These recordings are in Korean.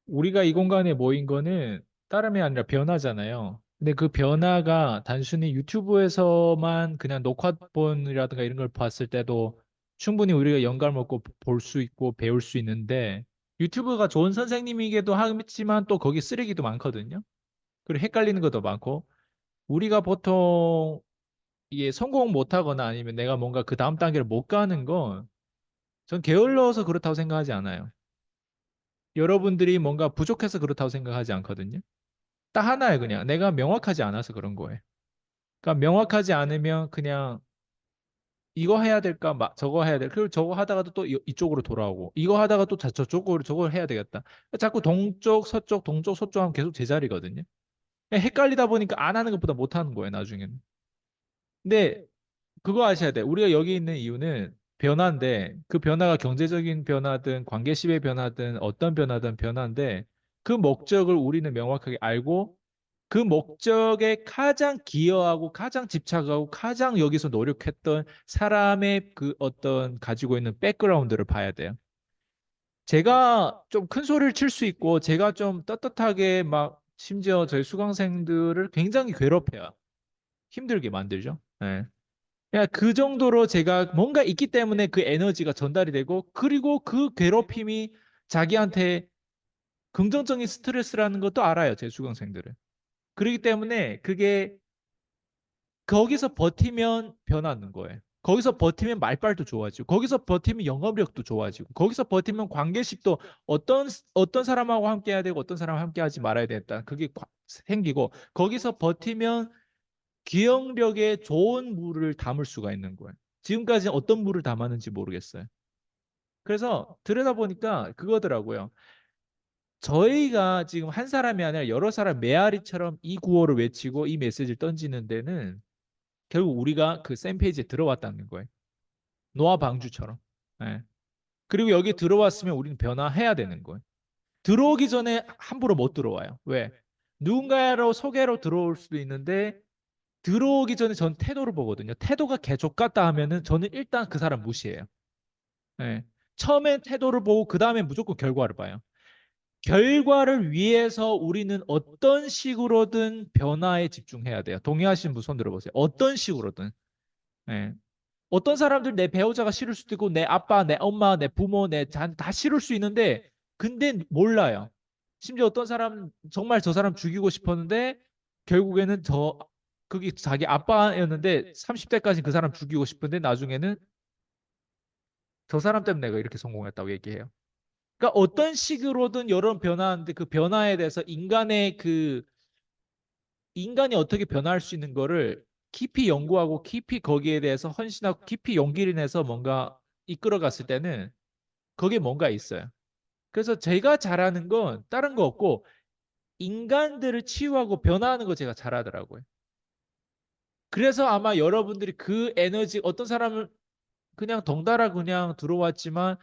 우리가 이 공간에 모인 거는 다름이 아니라 변화잖아요. 근데 그 변화가 단순히 유튜브에서만 그냥 녹화본이라든가 이런 걸 봤을 때도 충분히 우리가 영감을 얻고 볼 수 있고 배울 수 있는데 유튜브가 좋은 선생님이기도 하지만 또 거기 쓰레기도 많거든요. 그리고 헷갈리는 것도 많고 우리가 보통 이게 성공 못하거나 아니면 내가 뭔가 그 다음 단계를 못 가는 건 전 게을러서 그렇다고 생각하지 않아요. 여러분들이 뭔가 부족해서 그렇다고 생각하지 않거든요. 딱 하나예요, 그냥. 내가 명확하지 않아서 그런 거예요. 그러니까 명확하지 않으면 그냥 이거 해야 될까, 저거 해야 될, 그리고 저거 하다가도 또 이쪽으로 돌아오고, 이거 하다가 또 저쪽으로 저걸 해야 되겠다. 자꾸 동쪽, 서쪽, 동쪽, 서쪽 하면 계속 제자리거든요. 헷갈리다 보니까 안 하는 것보다 못 하는 거예요, 나중에는. 근데 그거 아셔야 돼. 우리가 여기 있는 이유는 변화인데, 그 변화가 경제적인 변화든 관계식의 변화든 어떤 변화든 변화인데, 그 목적을 우리는 명확하게 알고 그 목적에 가장 기여하고 가장 집착하고 가장 여기서 노력했던 사람의 그 어떤 가지고 있는 백그라운드를 봐야 돼요. 제가 좀 큰 소리를 칠 수 있고 제가 좀 떳떳하게 막 심지어 저희 수강생들을 굉장히 괴롭혀요. 힘들게 만들죠. 네. 그냥 그 정도로 제가 뭔가 있기 때문에 그 에너지가 전달이 되고 그리고 그 괴롭힘이 자기한테 긍정적인 스트레스라는 것도 알아요. 제 수강생들은. 그렇기 때문에 그게 거기서 버티면 변하는 거예요. 거기서 버티면 말빨도 좋아지고, 거기서 버티면 영업력도 좋아지고, 거기서 버티면 관계식도 어떤 사람하고 함께 해야 되고, 어떤 사람하고 함께 하지 말아야 되겠다. 그게 생기고, 거기서 버티면 기억력에 좋은 물을 담을 수가 있는 거예요. 지금까지 어떤 물을 담았는지 모르겠어요. 그래서 들여다보니까 그거더라고요. 저희가 지금 한 사람이 아니라 여러 사람 메아리처럼 이 구호를 외치고 이 메시지를 던지는 데는 결국 우리가 그 샘 페이지에 들어왔다는 거예요. 노아 방주처럼. 예. 그리고 여기 들어왔으면 우리는 변화해야 되는 거예요. 들어오기 전에 함부로 못 들어와요. 왜? 누군가로 소개로 들어올 수도 있는데 들어오기 전에 전 태도를 보거든요. 태도가 개족 같다 하면은 저는 일단 그 사람 무시해요. 예. 처음엔 태도를 보고 그 다음에 무조건 결과를 봐요. 결과를 위해서 우리는 어떤 식으로든 변화에 집중해야 돼요. 동의하시는 분 손 들어보세요. 어떤 식으로든. 예. 어떤 사람들 내 배우자가 싫을 수도 있고 내 아빠, 내 엄마, 내 부모, 내 자녀 다 싫을 수 있는데 근데 몰라요. 심지어 어떤 사람 정말 저 사람 죽이고 싶었는데 결국에는 그게 자기 아빠였는데 30대까지 그 사람 죽이고 싶은데 나중에는 저 사람 때문에 내가 이렇게 성공했다고 얘기해요. 그러니까 어떤 식으로든 여러 변화하는데 그 변화에 대해서 인간이 어떻게 변화할 수 있는 거를 깊이 연구하고 깊이 거기에 대해서 헌신하고 깊이 용기를 내서 뭔가 이끌어 갔을 때는 거기에 뭔가 있어요. 그래서 제가 잘하는 건 다른 거 없고 인간들을 치유하고 변화하는 거 제가 잘하더라고요. 그래서 아마 여러분들이 그 에너지 어떤 사람은 그냥 덩달아 그냥 들어왔지만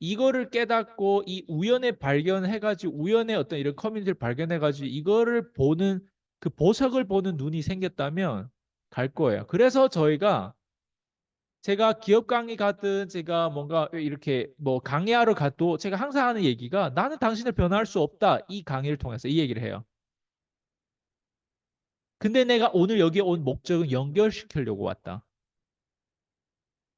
이거를 깨닫고 이 우연에 발견해가지고 우연의 어떤 이런 커뮤니티를 발견해가지고 이거를 보는 그 보석을 보는 눈이 생겼다면 갈 거예요. 그래서 제가 기업 강의 가든 제가 뭔가 이렇게 뭐 강의하러 가도 제가 항상 하는 얘기가 나는 당신을 변화할 수 없다. 이 강의를 통해서 이 얘기를 해요. 근데 내가 오늘 여기에 온 목적은 연결시키려고 왔다.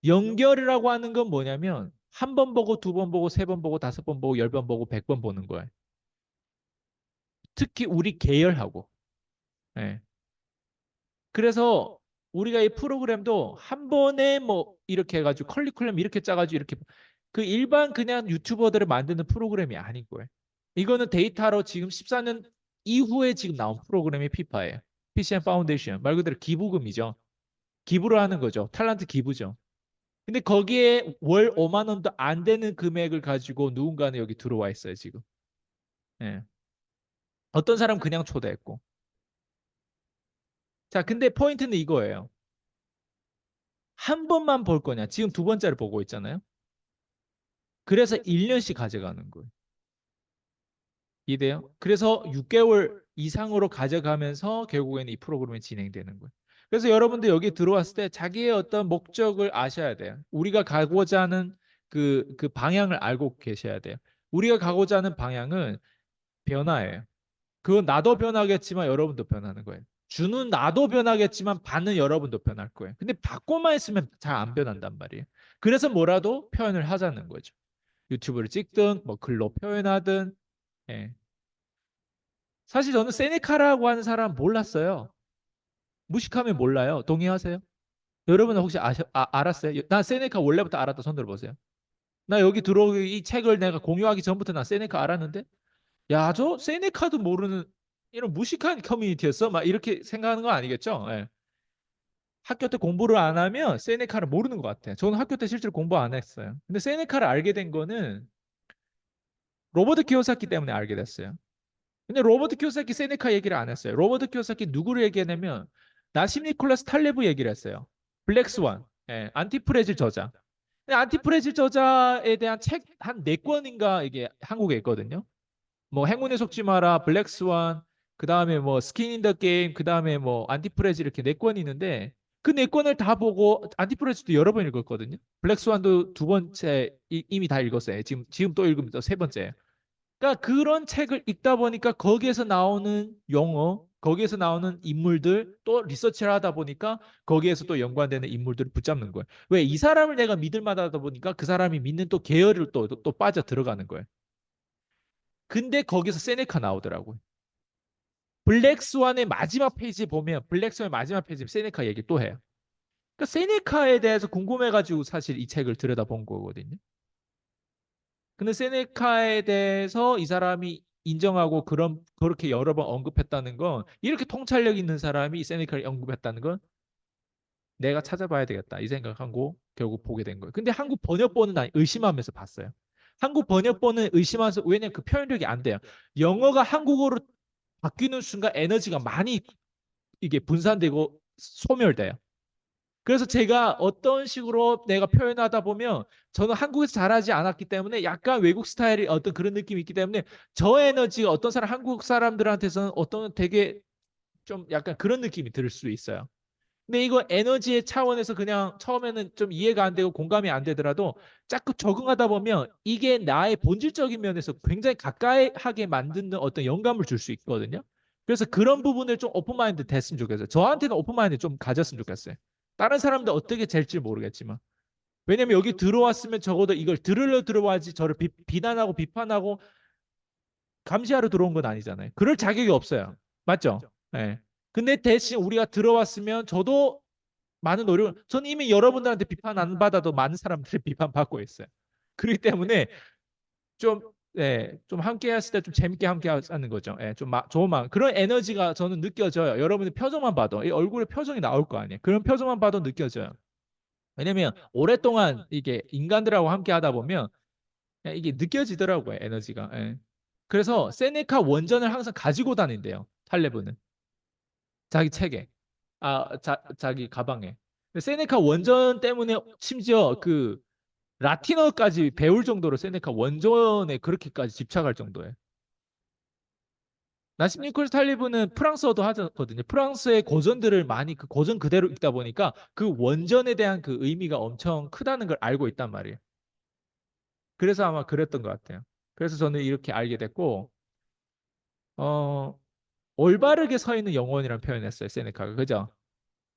연결이라고 하는 건 뭐냐면 한 번 보고 두 번 보고 세 번 보고 다섯 번 보고 열 번 보고 백 번 보는 거예요. 특히 우리 계열하고. 예. 그래서 우리가 이 프로그램도 한 번에 뭐 이렇게 해가지고 컬리큘럼 이렇게 짜가지고 이렇게 그 일반 그냥 유튜버들을 만드는 프로그램이 아닌 거예요. 이거는 데이터로 지금 14년 이후에 지금 나온 프로그램이 피파예요. PCM 파운데이션 말 그대로 기부금이죠. 기부를 하는 거죠. 탤런트 기부죠. 근데 거기에 월 5만 원도 안 되는 금액을 가지고 누군가는 여기 들어와 있어요, 지금. 예. 어떤 사람 그냥 초대했고. 자, 근데 포인트는 이거예요. 한 번만 볼 거냐? 지금 두 번째를 보고 있잖아요. 그래서 1년씩 가져가는 거예요. 이해돼요? 그래서 6개월 이상으로 가져가면서 결국에는 이 프로그램이 진행되는 거예요. 그래서 여러분들 여기 들어왔을 때 자기의 어떤 목적을 아셔야 돼요. 우리가 가고자 하는 그 방향을 알고 계셔야 돼요. 우리가 가고자 하는 방향은 변화예요. 그건 나도 변하겠지만 여러분도 변하는 거예요. 주는 나도 변하겠지만 받는 여러분도 변할 거예요. 근데 받고만 있으면 잘 안 변한단 말이에요. 그래서 뭐라도 표현을 하자는 거죠. 유튜브를 찍든 뭐 글로 표현하든. 예. 사실 저는 세네카라고 하는 사람 몰랐어요. 무식하면 몰라요. 동의하세요? 여러분은 혹시 알았어요? 나 세네카 원래부터 알았다. 손 들어보세요. 나 여기 들어오기 이 책을 내가 공유하기 전부터 나 세네카 알았는데 야, 저 세네카도 모르는 이런 무식한 커뮤니티였어? 막 이렇게 생각하는 거 아니겠죠? 예. 학교 때 공부를 안 하면 세네카를 모르는 것 같아요. 저는 학교 때 실제로 공부 안 했어요. 근데 세네카를 알게 된 거는 로버트 키요사키 때문에 알게 됐어요. 근데 로버트 키요사키 세네카 얘기를 안 했어요. 로버트 키요사키 누구를 얘기했냐면 나심 니콜라스 탈레브 얘기를 했어요. 블랙스완, 예, 안티프레질 저자. 근데 안티프레질 저자에 대한 책 한 네 권인가 이게 한국에 있거든요. 뭐 행운에 속지 마라, 블랙스완, 그 다음에 뭐 스킨 인 더 게임, 그 다음에 뭐 안티프레즈 이렇게 네 권이 있는데 그 네 권을 다 보고 안티프레즈도 여러 번 읽었거든요. 블랙스완도 두 번째 이미 다 읽었어요. 지금 또 읽으면 또 세 번째. 그러니까 그런 책을 읽다 보니까 거기에서 나오는 용어, 거기에서 나오는 인물들 또 리서치를 하다 보니까 거기에서 또 연관되는 인물들을 붙잡는 거예요. 왜 이 사람을 내가 믿을 만하다 보니까 그 사람이 믿는 또 계열을 또 빠져 들어가는 거예요. 근데 거기서 세네카 나오더라고요. 블랙스완의 마지막 페이지 보면 블랙스완의 마지막 페이지 세네카 얘기 또 해요. 그러니까 세네카에 대해서 궁금해가지고 사실 이 책을 들여다본 거거든요. 근데 세네카에 대해서 이 사람이 인정하고 그렇게 여러 번 언급했다는 건 이렇게 통찰력 있는 사람이 세네카를 언급했다는 건 내가 찾아봐야 되겠다 이 생각하고 결국 보게 된 거예요. 근데 한국 번역본은 의심하면서 봤어요. 한국 번역본은 의심하면서 왜냐면 그 표현력이 안 돼요. 영어가 한국어로 바뀌는 순간 에너지가 많이 이게 분산되고 소멸돼요. 그래서 제가 어떤 식으로 내가 표현하다 보면 저는 한국에서 자라지 않았기 때문에 약간 외국 스타일이 어떤 그런 느낌이 있기 때문에 저 에너지가 어떤 사람 한국 사람들한테서는 어떤 되게 좀 약간 그런 느낌이 들 수 있어요. 근데 이거 에너지의 차원에서 그냥 처음에는 좀 이해가 안 되고 공감이 안 되더라도 자꾸 적응하다 보면 이게 나의 본질적인 면에서 굉장히 가까이 하게 만드는 어떤 영감을 줄 수 있거든요. 그래서 그런 부분을 좀 오픈마인드 됐으면 좋겠어요. 저한테는 오픈마인드 좀 가졌으면 좋겠어요. 다른 사람들 어떻게 될지 모르겠지만. 왜냐면 여기 들어왔으면 적어도 이걸 들으려 들어와야지 저를 비난하고 비판하고 감시하러 들어온 건 아니잖아요. 그럴 자격이 없어요. 맞죠? 네. 근데 대신 우리가 들어왔으면 저도 많은 노력을 저는 이미 여러분들한테 비판 안 받아도 많은 사람들이 비판받고 있어요. 그렇기 때문에 좀 네, 좀 함께 했을 때 좀 재밌게 함께 하는 거죠. 예, 좀 좋은 마음. 그런 에너지가 저는 느껴져요. 여러분의 표정만 봐도 이 얼굴에 표정이 나올 거 아니에요. 그런 표정만 봐도 느껴져요. 왜냐면 오랫동안 이게 인간들하고 함께 하다 보면 이게 느껴지더라고요, 에너지가. 예. 그래서 세네카 원전을 항상 가지고 다닌대요. 탈레브는 자기 책에. 자기 가방에. 세네카 원전 때문에 심지어 그 라틴어까지 배울 정도로 세네카 원전에 그렇게까지 집착할 정도예요. 나심 니콜스 탈리브는 프랑스어도 하거든요. 프랑스의 고전들을 많이 그 고전 그대로 읽다 보니까 그 원전에 대한 그 의미가 엄청 크다는 걸 알고 있단 말이에요. 그래서 아마 그랬던 것 같아요. 그래서 저는 이렇게 알게 됐고, 어, 올바르게 서 있는 영혼이라는 표현했어요, 세네카가. 그죠?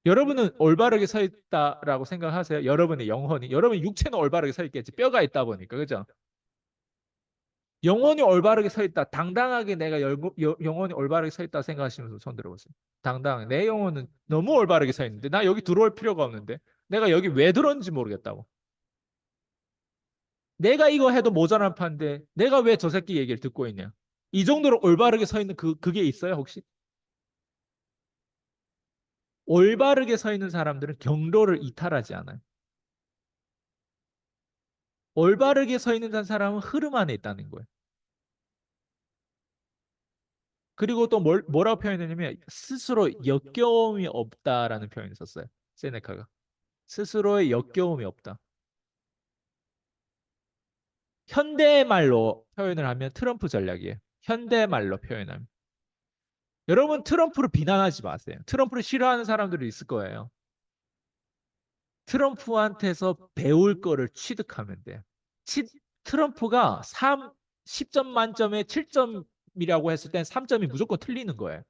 여러분은 올바르게 서 있다라고 생각하세요? 여러분의 영혼이. 여러분 육체는 올바르게 서 있겠지. 뼈가 있다 보니까. 그죠? 영혼이 올바르게 서 있다. 당당하게 내가 영혼이 올바르게 서 있다 생각하시면서 손 들어보세요. 당당하게. 내 영혼은 너무 올바르게 서 있는데 나 여기 들어올 필요가 없는데 내가 여기 왜 들어온지 모르겠다고. 내가 이거 해도 모자란 판데 내가 왜 저 새끼 얘기를 듣고 있냐. 이 정도로 올바르게 서 있는 그게 있어요 혹시? 올바르게 서 있는 사람들은 경로를 이탈하지 않아요. 올바르게 서 있는 사람은 흐름 안에 있다는 거예요. 그리고 또 뭐라고 표현했냐면 스스로 역겨움이 없다라는 표현을 썼어요. 세네카가. 스스로의 역겨움이 없다. 현대말로 표현을 하면 트럼프 전략이에요. 현대말로 표현하면. 여러분 트럼프를 비난하지 마세요. 트럼프를 싫어하는 사람들이 있을 거예요. 트럼프한테서 배울 거를 취득하면 돼요. 트럼프가 10점 만점에 7점 3점이라고 했을 땐 3점이 무조건 틀리는 거예요.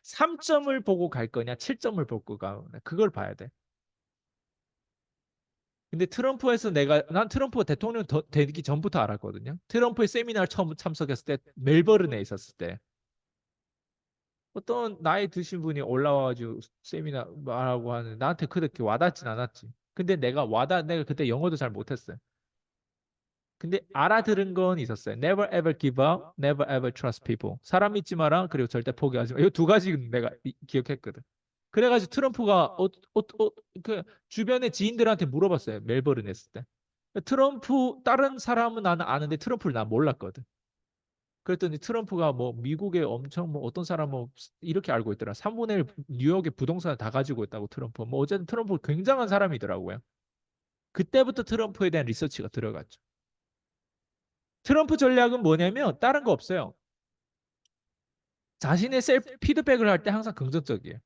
3점을 보고 갈 거냐, 7점을 보고 가. 그걸 봐야 돼. 근데 트럼프에서 난 트럼프가 대통령 되기 전부터 알았거든요. 트럼프의 세미나를 처음 참석했을 때, 멜버른에 있었을 때. 어떤 나이 드신 분이 올라와가지고 세미나 말하고 하는데 나한테 그렇게 와닿진 않았지. 근데 내가 그때 영어도 잘 못했어요. 근데 알아들은 건 있었어요. Never ever give up, never ever trust people. 사람 믿지 마라, 그리고 절대 포기하지 마. 이 두 가지 내가 기억했거든. 그래가지고 트럼프가 그 주변의 지인들한테 물어봤어요. 멜버른 했을 때. 트럼프 다른 사람은 나는 아는데 트럼프를 난 몰랐거든. 그랬더니 트럼프가 뭐 미국에 엄청 뭐 어떤 사람 뭐 이렇게 알고 있더라. 3분의 1 뉴욕의 부동산을 다 가지고 있다고 트럼프. 뭐 어쨌든 트럼프 굉장한 사람이더라고요. 그때부터 트럼프에 대한 리서치가 들어갔죠. 트럼프 전략은 뭐냐면 다른 거 없어요. 자신의 셀프 피드백을 할 때 항상 긍정적이에요.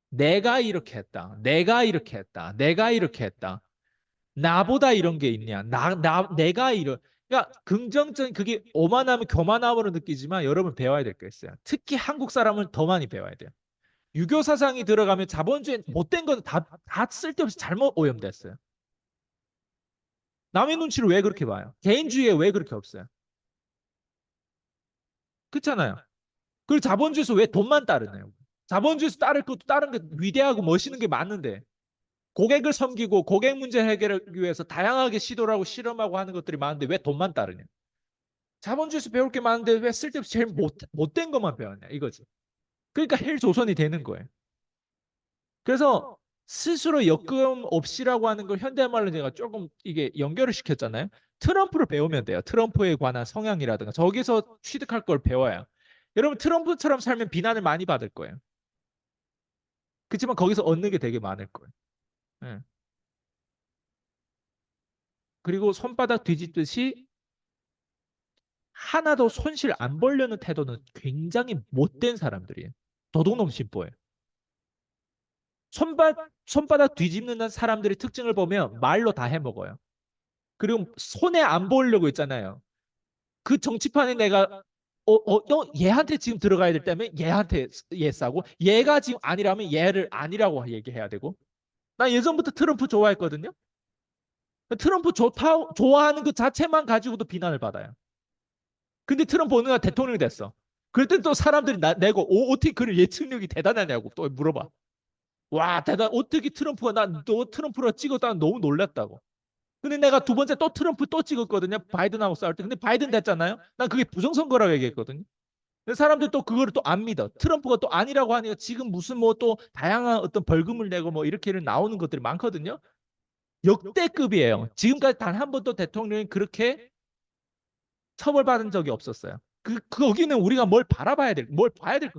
내가 이렇게 했다. 내가 이렇게 했다. 내가 이렇게 했다. 나보다 이런 게 있냐? 내가 이런. 그러니까 긍정적인 그게 오만하면 교만함으로 느끼지만 여러분 배워야 될 게 있어요. 특히 한국 사람은 더 많이 배워야 돼요. 유교 사상이 들어가면 자본주의 못된 건 다 쓸데없이 잘못 오염됐어요. 남의 눈치를 왜 그렇게 봐요? 개인주의에 왜 그렇게 없어요? 그렇잖아요. 그리고 자본주의에서 왜 돈만 따르나요? 자본주의에서 따를 것도 다른 게 위대하고 멋있는 게 많은데 고객을 섬기고 고객 문제 해결하기 위해서 다양하게 시도를 하고 실험하고 하는 것들이 많은데 왜 돈만 따르냐? 자본주의에서 배울 게 많은데 왜 쓸데없이 제일 못된 것만 배웠냐? 이거지. 그러니까 헬조선이 되는 거예요. 그래서 스스로 역금 없이라고 하는 걸 현대말로 제가 조금 이게 연결을 시켰잖아요. 트럼프를 배우면 돼요. 트럼프에 관한 성향이라든가 저기서 취득할 걸 배워야. 여러분 트럼프처럼 살면 비난을 많이 받을 거예요. 그렇지만 거기서 얻는 게 되게 많을 거예요. 예. 그리고 손바닥 뒤집듯이 하나도 손실 안 보려는 태도는 굉장히 못된 사람들이에요. 도둑놈 심보예요. 손바닥 뒤집는 사람들의 특징을 보면 말로 다 해먹어요. 그리고 손해 안 보려고 있잖아요. 그 정치판에 내가 너 얘한테 지금 들어가야 될 때면 얘한테 얘 싸고 얘가 지금 아니라면 얘를 아니라고 얘기해야 되고 나 예전부터 트럼프 좋아했거든요. 트럼프 좋아하는 그 자체만 가지고도 비난을 받아요. 근데 트럼프 어느 날 대통령이 됐어. 그럴 땐 또 사람들이 내고 어떻게 그런 예측력이 대단하냐고 또 물어봐. 와 대단 어떻게 트럼프가 난너 트럼프로 찍었다 너무 놀랐다고. 근데 내가 두 번째 또 트럼프 또 찍었거든요. 바이든하고 싸울 때. 근데 바이든 됐잖아요. 난 그게 부정선거라고 얘기했거든요. 근데 사람들이 또 그거를 또 안 믿어. 트럼프가 또 아니라고 하니까 지금 무슨 뭐 또 다양한 어떤 벌금을 내고 뭐 이렇게 나오는 것들이 많거든요. 역대급이에요. 지금까지 단 한 번도 대통령이 그렇게 처벌받은 적이 없었어요. 거기는 우리가 뭘 봐야 될 거.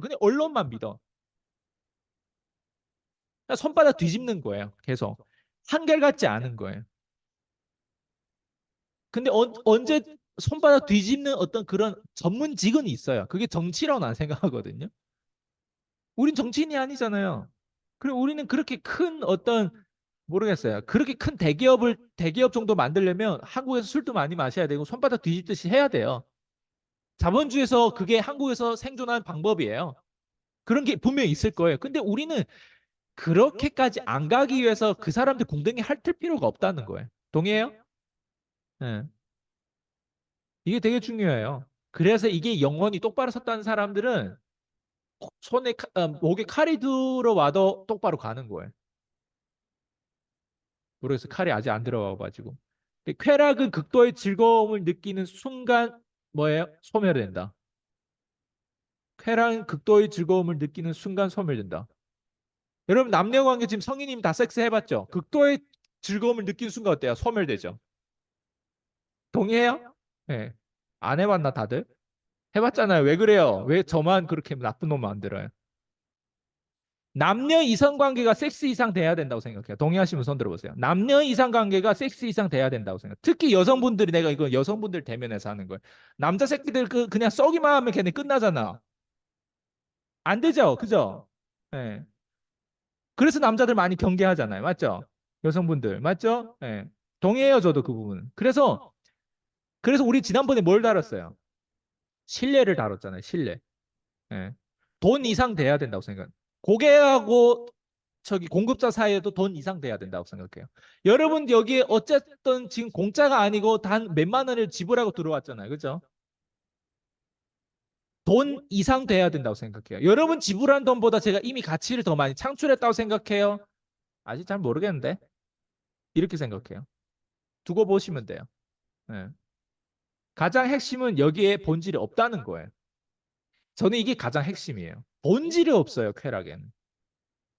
그냥 언론만 믿어. 손바닥 뒤집는 거예요. 계속. 한결같지 않은 거예요. 근데 언제 손바닥 뒤집는 어떤 그런 전문직은 있어요. 그게 정치라고 난 생각하거든요. 우린 정치인이 아니잖아요. 그리고 우리는 그렇게 큰 어떤 모르겠어요. 그렇게 큰 대기업 정도 만들려면 한국에서 술도 많이 마셔야 되고 손바닥 뒤집듯이 해야 돼요. 자본주의에서 그게 한국에서 생존하는 방법이에요. 그런 게 분명히 있을 거예요. 근데 우리는 그렇게까지 안 가기 위해서 그 사람들 공등히 핥을 필요가 없다는 거예요. 동의해요? 네. 이게 되게 중요해요. 그래서 이게 영혼이 똑바로 섰다는 사람들은 목에 칼이 들어와도 똑바로 가는 거예요. 모르겠어요. 칼이 아직 안 들어가가지고. 쾌락은 극도의 즐거움을 느끼는 순간 뭐예요? 소멸된다. 쾌락은 극도의 즐거움을 느끼는 순간 소멸된다. 여러분 남녀 관계 지금 성인이면 다 섹스 해봤죠? 극도의 즐거움을 느끼는 순간 어때요? 소멸되죠. 동의해요? 네. 안 해봤나 다들? 해봤잖아요. 왜 그래요? 왜 저만 그렇게 나쁜 놈 만들어요? 남녀 이성 관계가 섹스 이상 돼야 된다고 생각해요. 동의하시면 손 들어보세요. 남녀 이상 관계가 섹스 이상 돼야 된다고 생각해요. 특히 여성분들이 내가 이거 여성분들 대면해서 하는 거예요. 남자 새끼들 그냥 썩기만 하면 걔네 끝나잖아. 안 되죠? 그죠? 예. 그래서 남자들 많이 경계하잖아요. 맞죠? 여성분들. 맞죠? 예. 동의해요, 저도 그 부분. 그래서 우리 지난번에 뭘 다뤘어요? 신뢰를 다뤘잖아요. 신뢰. 예. 돈 이상 돼야 된다고 생각. 고객하고 저기 공급자 사이에도 돈 이상 돼야 된다고 생각해요. 여러분 여기에 어쨌든 지금 공짜가 아니고 단 몇만 원을 지불하고 들어왔잖아요. 그죠? 돈 이상 돼야 된다고 생각해요. 여러분 지불한 돈보다 제가 이미 가치를 더 많이 창출했다고 생각해요. 아직 잘 모르겠는데 이렇게 생각해요. 두고 보시면 돼요. 예. 가장 핵심은 여기에 본질이 없다는 거예요. 저는 이게 가장 핵심이에요. 본질이 없어요, 쾌락에는.